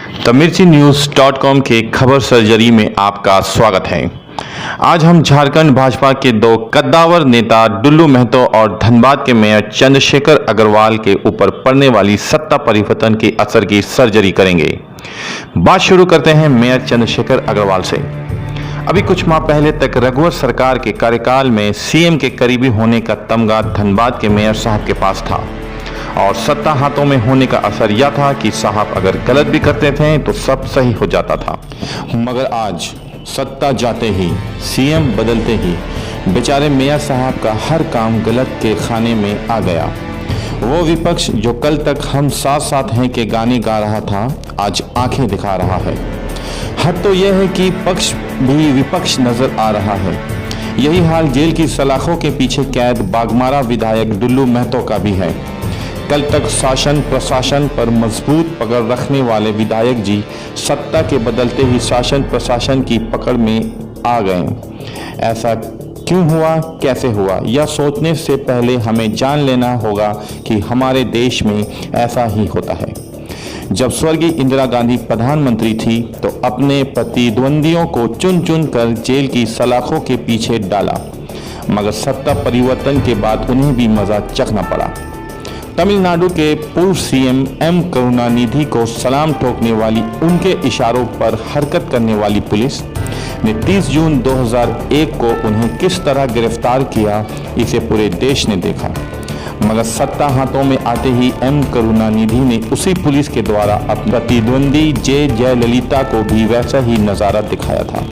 तमिर्चीन्यूज़.com के खबर सर्जरी में आपका स्वागत है। आज हम झारखंड भाजपा के दो कद्दावर नेता डुल्लू महतो और धनबाद के मेयर चंद्रशेखर अग्रवाल के ऊपर पड़ने वाली सत्ता परिवर्तन के असर की सर्जरी करेंगे। बात शुरू करते हैं मेयर चंद्रशेखर अग्रवाल से। अभी कुछ माह पहले तक रघुवर सरकार के कार्यकाल में सीएम के करीबी होने का तमगा धनबाद के मेयर साहब के पास था और सत्ता हाथों में होने का असर यह था कि साहब अगर गलत भी करते थे तो सब सही हो जाता था। मगर आज सत्ता जाते ही, सीएम बदलते ही बेचारे मेयर साहब का हर काम गलत के खाने में आ गया। वो विपक्ष जो कल तक हम साथ साथ हैं के गाने गा रहा था, आज आंखें दिखा रहा है। हद तो यह है कि पक्ष भी विपक्ष नजर आ रहा है। यही हाल जेल की सलाखों के पीछे कैद बाघमारा विधायक डुल्लू महतो का भी है। कल तक शासन प्रशासन पर मजबूत पकड़ रखने वाले विधायक जी सत्ता के बदलते ही शासन प्रशासन की पकड़ में आ गए। ऐसा क्यों हुआ, कैसे हुआ, यह सोचने से पहले हमें जान लेना होगा कि हमारे देश में ऐसा ही होता है। जब स्वर्गीय इंदिरा गांधी प्रधानमंत्री थी तो अपने प्रतिद्वंदियों को चुन चुन कर जेल की सलाखों के पीछे डाला, मगर सत्ता परिवर्तन के बाद उन्हें भी मजा चखना पड़ा। तमिलनाडु के पूर्व सीएम एम करुणानिधि को सलाम ठोकने वाली, उनके इशारों पर हरकत करने वाली पुलिस ने 30 जून 2001 को उन्हें किस तरह गिरफ्तार किया, इसे पूरे देश ने देखा। मगर सत्ता हाथों में आते ही एम करुणानिधि ने उसी पुलिस के द्वारा अपने प्रतिद्वंदी जयललिता को भी वैसा ही नज़ारा दिखाया था।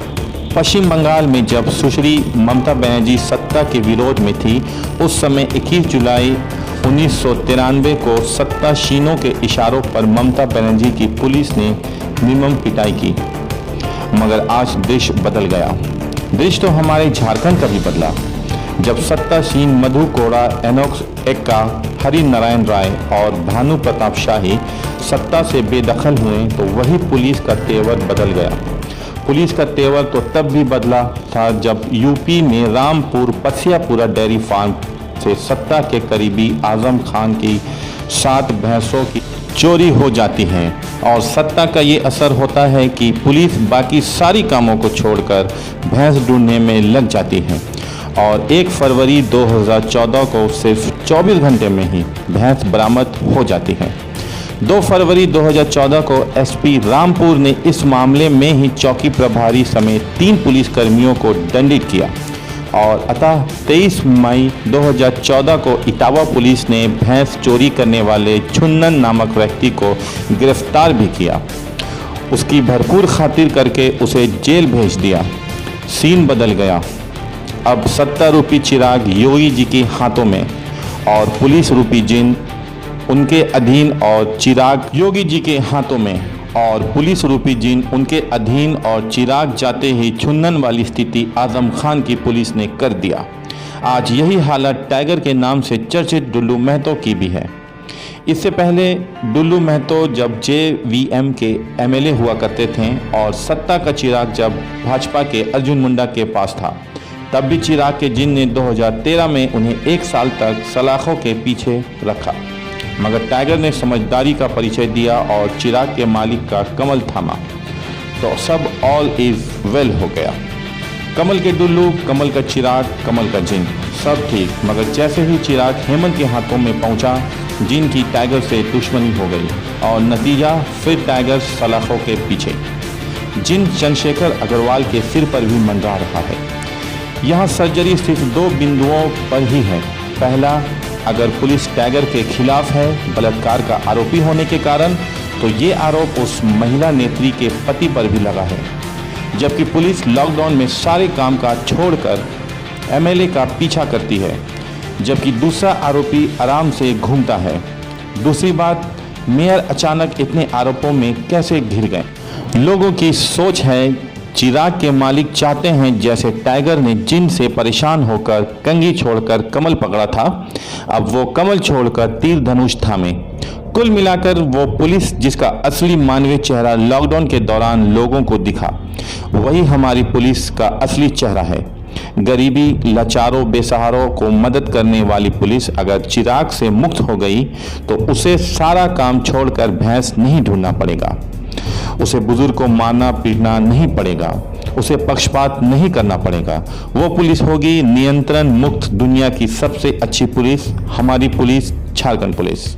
पश्चिम बंगाल में जब सुश्री ममता बनर्जी सत्ता के विरोध में थी, उस समय 21 जुलाई 1993 को सत्तासीनों के इशारों पर ममता बनर्जी की पुलिस ने निर्मम पिटाई की। मगर आज देश बदल गया। देश तो हमारे झारखंड का भी बदला। जब सत्तासीन मधु कोड़ा, एनोक्स एक्का, हरि नारायण राय और भानु प्रताप शाही सत्ता से बेदखल हुए तो वही पुलिस का तेवर बदल गया। पुलिस का तेवर तो तब भी बदला था जब यूपी में रामपुर पसियापुरा डेयरी फार्म से सत्ता के करीबी आजम खान की 7 भैंसों की चोरी हो जाती है और सत्ता का ये असर होता है कि पुलिस बाकी सारी कामों को छोड़कर भैंस ढूंढने में लग जाती है और 1 फरवरी 2014 को सिर्फ 24 घंटे में ही भैंस बरामद हो जाती है। 2 फरवरी 2014 को एसपी रामपुर ने इस मामले में ही चौकी प्रभारी समेत 3 पुलिसकर्मियों को दंडित किया और अतः 23 मई 2014 को इटावा पुलिस ने भैंस चोरी करने वाले छुन्नन नामक व्यक्ति को गिरफ्तार भी किया। उसकी भरपूर खातिर करके उसे जेल भेज दिया। सीन बदल गया। अब सत्ता रूपी चिराग योगी जी के हाथों में और पुलिस रूपी जिन उनके अधीन और चिराग योगी जी के हाथों में और पुलिस रूपी जिन उनके अधीन और चिराग जाते ही छुन्नन वाली स्थिति आजम खान की पुलिस ने कर दिया। आज यही हालत टाइगर के नाम से चर्चित डुल्लू महतो की भी है। इससे पहले डुल्लू महतो जब जेवीएम के एमएलए हुआ करते थे और सत्ता का चिराग जब भाजपा के अर्जुन मुंडा के पास था, तब भी चिराग के जिन ने 2013 में उन्हें 1 साल तक सलाखों के पीछे रखा, मगर टाइगर ने समझदारी का परिचय दिया और चिराग के मालिक का कमल थामा तो सब ऑल इज वेल हो गया। कमल के डुल्लू, कमल का चिराग, कमल का जिन, सब ठीक। मगर जैसे ही चिराग हेमंत के हाथों में पहुंचा, जिन की टाइगर से दुश्मनी हो गई और नतीजा फिर टाइगर सलाखों के पीछे। जिन चंद्रशेखर अग्रवाल के सिर पर भी मंडरा रहा है। यहाँ सर्जरी सिर्फ 2 बिंदुओं पर ही है। पहला, अगर पुलिस टाइगर के खिलाफ है बलात्कार का आरोपी होने के कारण, तो ये आरोप उस महिला नेत्री के पति पर भी लगा है, जबकि पुलिस लॉकडाउन में सारे काम काज छोड़कर एमएलए का पीछा करती है, जबकि दूसरा आरोपी आराम से घूमता है। दूसरी बात, मेयर अचानक इतने आरोपों में कैसे घिर गए। लोगों की सोच है चिराग के मालिक चाहते हैं जैसे टाइगर ने जिन से परेशान होकर कंघी छोड़कर कमल पकड़ा था, अब वो कमल छोड़कर तीर धनुष थामे। कुल मिलाकर वो पुलिस जिसका असली मानवीय चेहरा लॉकडाउन के दौरान लोगों को दिखा, वही हमारी पुलिस का असली चेहरा है। गरीबी, लाचारों, बेसहारों को मदद करने वाली पुलिस अगर चिराग से मुक्त हो गई तो उसे सारा काम छोड़कर भैंस नहीं ढूंढना पड़ेगा। उसे बुजुर्ग को मारना पीटना नहीं पड़ेगा, उसे पक्षपात नहीं करना पड़ेगा। वो पुलिस होगी नियंत्रण मुक्त दुनिया की सबसे अच्छी पुलिस, हमारी पुलिस, झारखंड पुलिस।